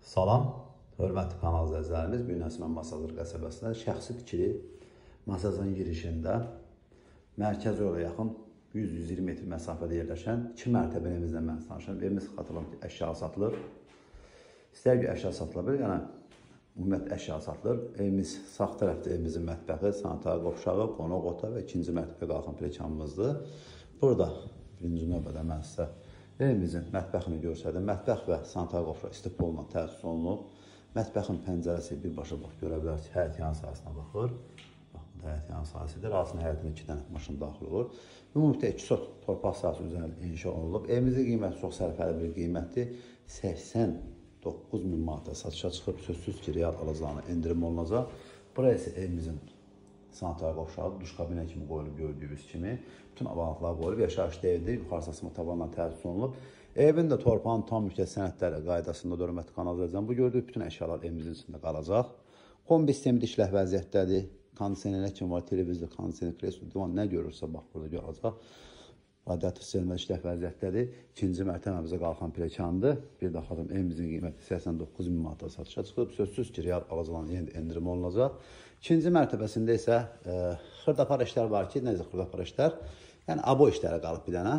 Salam, hörmətli kanal izləyicilərimiz. Bu gün Əsmən Masazır qəsəbəsində şəxsi tikili masajın girişində mərkəzi yola yaxın 100-120 metr məsafədə yerləşən 2 mərtəbə evimizlə mən tanışım. Evimiz xatırlam ki, əşya satılır. İstər ki, əşya satıla bilir, yəni ümumiyyətlə əşya satılır. Evimiz sağ tərəfdə evimizin mətbəxi, sanitar qovşağı, qonaq otağı və ikinci mərtəbə qalxan pilləkənimizdir. Burada birinci növbədə mən sizə evimizin mətbəxini görsədim. Mətbəx və sanitar qovşağı istipolla təsis olunub. Mətbəxin pəncərəsi birbaşa bax, görə bilərsiniz, həyət yan sahəsinə baxır. Bax, bu da həyət yan sahəsidir. Arasında həyətin 2 dənə maşın daxil olur. Ümumilikdə 2 sot torpaq sahəsi üzərində inşa olunub. Evimizin qiyməti çox sərfəli bir qiymətdir. 89.000 manata satışa çıxıb, sözsüz ki, real alacağına endirim olunacaq. Buraya isə evimizin sanitar qovşağı, duş kabinə kimi qoyulub gördüyünüz kimi. Bütün avalatlar qoyulub, yaşayış deyilir, yuxarısı asma tavanla təsis olunub. Evin də torpağın tam mülkiyyət sənədləri qaydasında hörmətli kanal izləyicilər. Bu gördüyünüz bütün əşyalar evimizin içində qalacaq. Kombi sistemi də işlək vəziyyətdədir. Kondisionerlər kimi var, televizor, kondisioner, kreslo, divan nə görürsə bax burada görəcək. Radiator sistemi işlək vəziyyətdədir. İkinci mərtəbəmizə qalxan pilləkəndir. Bir də xatırım, evimizin qiyməti 89.000 manata satışa çıxıb. Sözsüz ki, real alacağına endirim olunacaq. İkinci mərtəbəsində isə xırdapar işlər var ki, necə xırdapar işlər? Yəni, abo işləri qalıb bir dənə.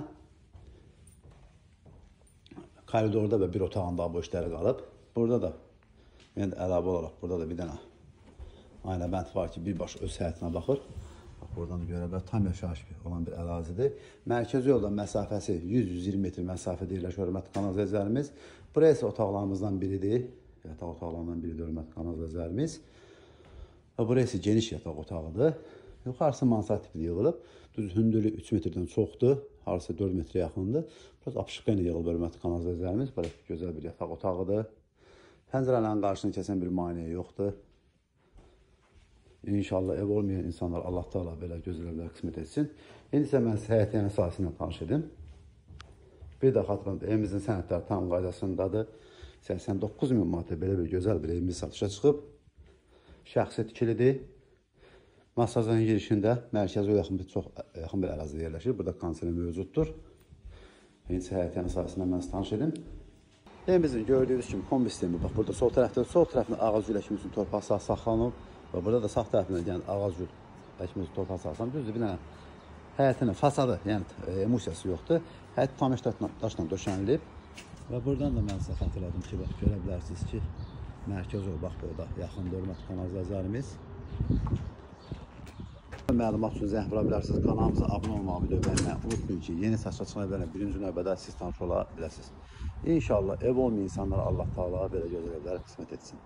Koridorda və bir otağında abo işləri qalıb. Burada da, yəni əlavə olaraq, burada da bir dənə ayna bənd var ki, birbaşa öz həyətinə baxır. Bax, buradan da görə bilər, tam yaşayış olan bir ərazidir. Mərkəzi yoldan məsafəsi 100-120 metr məsafədə yerləşir, hörmətli kanal izləyicilərimiz. Buraya isə otaqlarımızdan biridir. Yataq otaqlarından biridir, hörmətli kanal izləyicilərimiz. Və buraya isə geniş yataq otağıdır. Yuxarısı mansard tipli yığılıb. Düz hündürlüyü 3 metrdən çoxdur. Harısı 4 metrə yaxındır. Biraz apışıqqa ilə yığılıb, hörmətli kanal izləyicilərimiz. Belə gözəl bir yataq otağıdır. Pəncərələrin qarşısını kəsən bir maneə yoxdur. İnşallah ev olmayan insanlar Allah Teala belə gözəl evlər qismət etsin. İndi isə mən sizə həyət yan sahəsindən tanış edim. Bir də xatırladım, evimizin sənədləri tam qaydasındadır. 89.000 manata belə bir gözəl bir evimiz satışa çıxıb. Şəxsi tikilidir. Masajın girişində mərkəzi çox yaxın bir ərazidə yerləşir. Burada kondisioner mövcuddur. İndi isə həyət yan sahəsindən mən sizə tanış edim. Evimizin gördüyünüz kimi kombi sistemi, bax burada sol tərəfdə ağac gül əkimi üçün torpaq sahəsi saxlanıb. Və burada da sağ tərəfindən yəni ağac gül əkimi üçün torpaq sahəsi. Düzdür, bir dənə həyətinin fasadı, yəni emulsiyası yoxdur. Həyət tam daşla döşənilib. Və buradan da mən sizə xatırladım ki, bax görə bilərsiniz ki, mərkəz ol, bax burada yaxındır, hörmətli kanal izləyicilərimiz. Məlumat üçün zəng vura bilərsiniz. Kanalımıza abunə olmağı, video beğenməyi unutmayın ki, yeni saçma çıxan birinci növbədə siz tanış ola biləsiniz. İnşallah ev olmayan insanlara Allah Teala belə gözəl evlər qismət etsin.